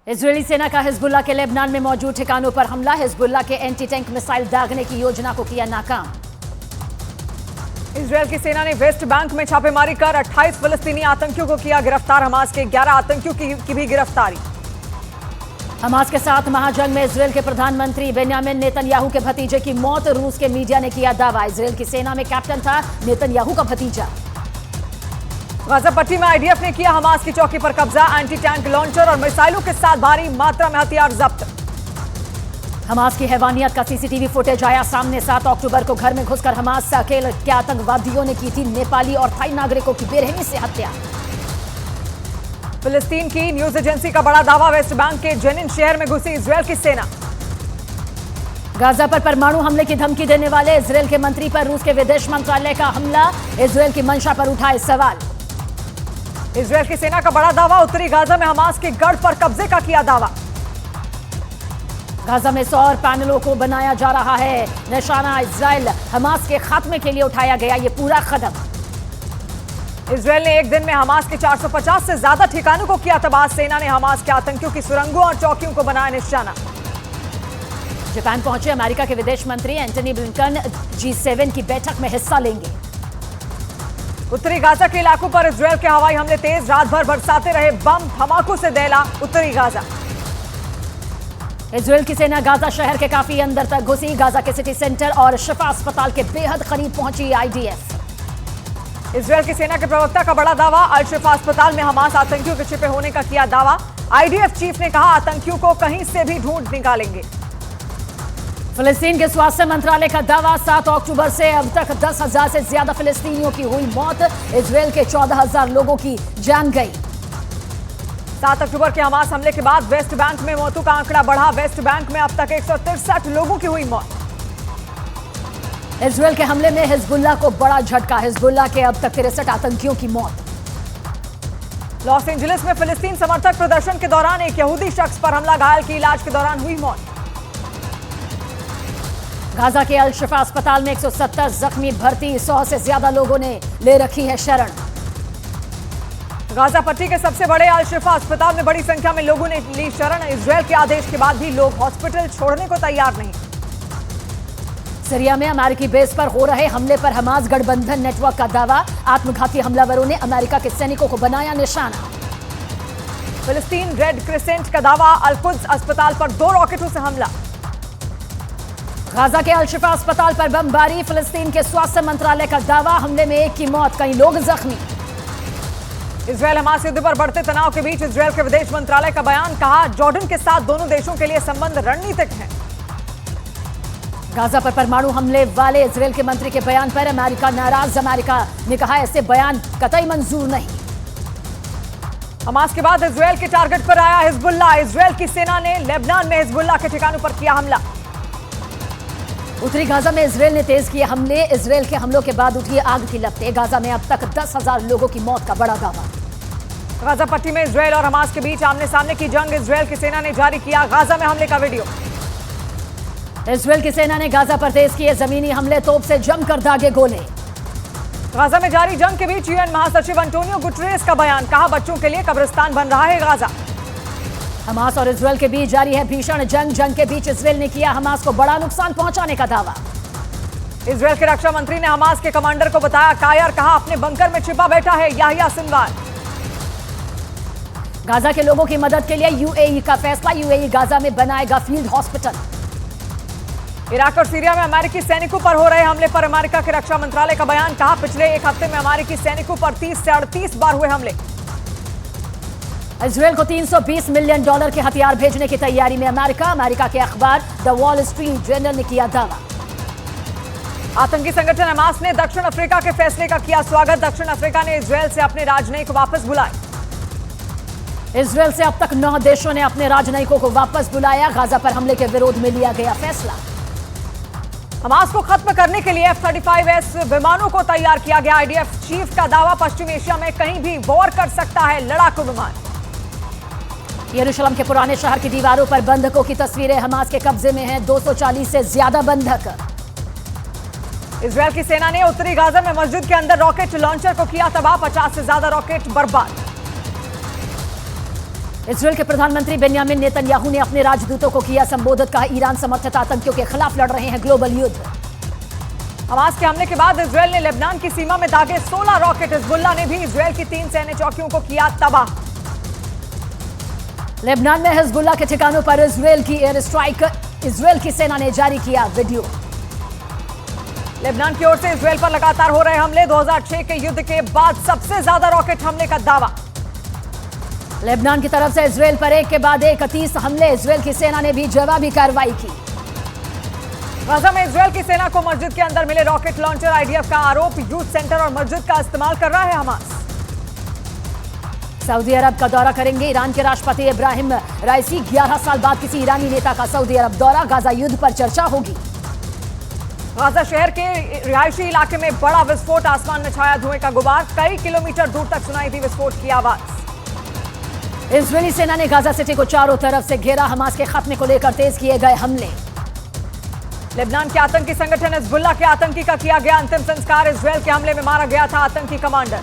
Israeli सेना का Hezbollah के लेबनान में मौजूद ठिकानों पर हमला। हिजबुल्लाह के एंटी टैंक मिसाइल दागने की योजना को किया नाकाम। इजरायल की सेना ने वेस्ट बैंक में छापेमारी कर 28 फलस्तीनी आतंकियों को किया गिरफ्तार। हमास के 11 आतंकियों की भी गिरफ्तारी। हमास के साथ महाजंग में इजरायल के प्रधानमंत्री बेंयामिन नेतन्याहू के भतीजे की मौत। रूस के मीडिया ने किया दावा, इजरायल की सेना में कैप्टन था नेतन्याहू का भतीजा। गाजा पट्टी में आईडीएफ ने किया हमास की चौकी पर कब्जा। एंटी टैंक लॉन्चर और मिसाइलों के साथ भारी मात्रा में हथियार जब्त। हमास की हैवानियत का सीसीटीवी फुटेज आया सामने। 7 अक्टूबर को घर में घुसकर हमास से अकेले के आतंकवादियों ने की थी नेपाली और थाई नागरिकों की बेरहमी से हत्या। फिलिस्तीन की न्यूज एजेंसी का बड़ा दावा, वेस्ट बैंक के जेनिन शहर में घुसी इजरायल की सेना। गाजा पर परमाणु हमले की धमकी देने वाले इजरायल के मंत्री पर रूस के विदेश मंत्रालय का हमला। इजरायल की मंशा पर उठाए सवाल। इजरायल की सेना का बड़ा दावा, उत्तरी गाजा में हमास के गढ़ पर कब्जे का किया दावा। गाजा में सौर पैनलों को बनाया जा रहा है निशाना। इजरायल हमास के खात्मे के लिए उठाया गया ये पूरा कदम। इजरायल ने एक दिन में हमास के 450 से ज्यादा ठिकानों को किया तबाह। सेना ने हमास के आतंकियों की सुरंगों और चौकियों को बनाया निशाना। जापान पहुंचे अमेरिका के विदेश मंत्री एंटनी ब्लिंकन G7 की बैठक में हिस्सा लेंगे। उत्तरी गाजा के इलाकों पर इजरायल के हवाई हमले तेज। रात भर बरसाते रहे बम धमाकों से दहला उत्तरी गाजा। इजरायल की सेना गाजा शहर के काफी अंदर तक घुसी। गाजा के सिटी सेंटर और शिफा अस्पताल के बेहद करीब पहुंची आईडीएफ। इजरायल की सेना के प्रवक्ता का बड़ा दावा, अल शिफा अस्पताल में हमास आतंकियों के छिपे होने का किया दावा। आईडीएफ चीफ ने कहा, आतंकियों को कहीं से भी ढूंढ निकालेंगे। फिलिस्तीन के स्वास्थ्य मंत्रालय का दावा, 7 अक्टूबर से अब तक 10,000 से ज्यादा फिलिस्तीनियों की हुई मौत। इजरायल के 14,000 लोगों की जान गई। 7 अक्टूबर के हमास हमले के बाद वेस्ट बैंक में मौतों का आंकड़ा बढ़ा। वेस्ट बैंक में अब तक 163 लोगों की हुई मौत। इजरायल के हमले में हिजबुल्लाह को बड़ा झटका। हिजबुल्लाह के अब तक 63 आतंकियों की मौत। लॉस एंजलिस में फिलिस्तीन समर्थक प्रदर्शन के दौरान एक यहूदी शख्स पर हमला, घायल की इलाज के दौरान हुई मौत। गाजा के अल शिफा अस्पताल में 170 जख्मी भर्ती। 100 से ज्यादा लोगों ने ले रखी है शरण। गाजा पट्टी के सबसे बड़े अल शिफा अस्पताल में बड़ी संख्या में लोगों ने ली शरण। इजरायल के आदेश के बाद भी लोग हॉस्पिटल छोड़ने को तैयार नहीं। सीरिया में अमेरिकी बेस पर हो रहे हमले पर हमास गठबंधन नेटवर्क का दावा, आत्मघाती हमलावरों ने अमेरिका के सैनिकों को बनाया निशाना। फिलिस्तीन रेड क्रिसेंट का दावा, अल-कुद्स अस्पताल पर 2 रॉकेटों से हमला। गाजा के अल शिफा अस्पताल पर बमबारी। फिलिस्तीन के स्वास्थ्य मंत्रालय का दावा, हमले में 1 की मौत, कई लोग जख्मी। इजरायल हमास युद्ध पर बढ़ते तनाव के बीच इजरायल के विदेश मंत्रालय का बयान, कहा जॉर्डन के साथ दोनों देशों के लिए संबंध रणनीतिक हैं। गाजा पर परमाणु हमले वाले इजरायल के मंत्री के बयान पर अमेरिका नाराज। अमेरिका ने कहा, ऐसे बयान कतई मंजूर नहीं। हमास के बाद इजरायल के टारगेट पर आया हिजबुल्लाह। इजरायल की सेना ने लेबनान में हिजबुल्लाह के ठिकानों पर किया हमला। उत्तरी गाजा में इजरायल ने तेज किए हमले। इजरायल के हमलों के बाद उठी आग की लपटें। गाजा में अब तक 10,000 लोगों की मौत का बड़ा दावा। गाजा पट्टी में इजरायल और हमास के बीच आमने सामने की जंग। इजरायल की सेना ने जारी किया गाजा में हमले का वीडियो। इजरायल की सेना ने गाजा पर तेज किए जमीनी हमले। तोप से जमकर दागे गोले। गाजा में जारी जंग के बीच यूएन महासचिव अंटोनियो गुटरेस का बयान, कहा बच्चों के लिए कब्रिस्तान बन रहा है गाजा। हमास और इजरायल के बीच जारी है भीषण जंग। जंग के बीच इजरायल ने किया हमास को बड़ा नुकसान पहुंचाने का दावा। इजरायल के रक्षा मंत्री ने हमास के कमांडर को बताया कायर, कहा अपने बंकर में छिपा बैठा है याहिया सिनवार। गाजा के लोगों की मदद के लिए यूएई का फैसला, यूएई गाजा में बनाएगा फील्ड हॉस्पिटल। इराक और सीरिया में अमेरिकी सैनिकों पर हो रहे हमले पर अमेरिका के रक्षा मंत्रालय का बयान, कहा पिछले 1 हफ्ते में अमेरिकी सैनिकों पर 30 से 38 बार हुए हमले। इजरायल को $320 मिलियन के हथियार भेजने की तैयारी में अमेरिका। अमेरिका के अखबार द वॉल स्ट्रीट जर्नल ने किया दावा। आतंकी संगठन हमास ने दक्षिण अफ्रीका के फैसले का किया स्वागत। दक्षिण अफ्रीका ने इजरायल से अपने राजनयिक वापस बुलाए। इजरायल से अब तक 9 देशों ने अपने राजनयिकों को वापस बुलाया। गाजा पर हमले के विरोध में लिया गया फैसला। हमास को खत्म करने के लिए F-35S विमानों को तैयार किया गया। आईडीएफ चीफ का दावा, पश्चिम एशिया में कहीं भी वॉर कर सकता है लड़ाकू विमान। यरूशलेम के पुराने शहर की दीवारों पर बंधकों की तस्वीरें। हमास के कब्जे में हैं 240 से ज्यादा बंधक। इजरायल की सेना ने उत्तरी गाजा में मस्जिद के अंदर रॉकेट लॉन्चर को किया तबाह। 50 से ज्यादा रॉकेट बर्बाद। इसराइल के प्रधानमंत्री बेन्यामिन नेतन्याहू ने अपने राजदूतों को किया संबोधित, कहा ईरान समर्थित आतंकियों के खिलाफ लड़ रहे हैं ग्लोबल युद्ध। हमास के हमले के बाद इसराइल ने लेबनान की सीमा में दागे 16 रॉकेट। हिजबुल्लाह ने भी इसराइल की 3 सैन्य चौकियों को किया तबाह। लेबनान में हिजबुल्लाह के ठिकानों पर इसराइल की एयर स्ट्राइक, इसराइल की सेना ने जारी किया वीडियो। लेबनान की ओर से इसराइल पर लगातार हो रहे हमले, 2006 के युद्ध के बाद सबसे ज्यादा रॉकेट हमले का दावा। लेबनान की तरफ से इसराइल पर एक के बाद एक 30 हमले, इसराइल की सेना ने भी जवाबी कार्रवाई की। गाजा में इसराइल की सेना को मस्जिद के अंदर मिले रॉकेट लॉन्चर, आईडीएफ का आरोप, यूथ सेंटर और मस्जिद का इस्तेमाल कर रहा है हमास। सऊदी अरब का दौरा करेंगे ईरान के राष्ट्रपति इब्राहिम राइसी। 11 साल बाद किसी ईरानी नेता का सऊदी अरब दौरा, गाजा युद्ध पर चर्चा होगी। गाजा शहर के रिहायशी इलाके में बड़ा विस्फोट, आसमान में छाया धुएं का गुबार, कई किलोमीटर दूर तक सुनाई दी विस्फोट की आवाज। इजरायली सेना ने गाजा सिटी को चारों तरफ से घेरा, हमास के खात्मे को लेकर तेज किए गए हमले। लेबनान के आतंकी संगठन हिजबुल्लाह के आतंकी का किया गया अंतिम संस्कार, इसराइल के हमले में मारा गया था आतंकी कमांडर।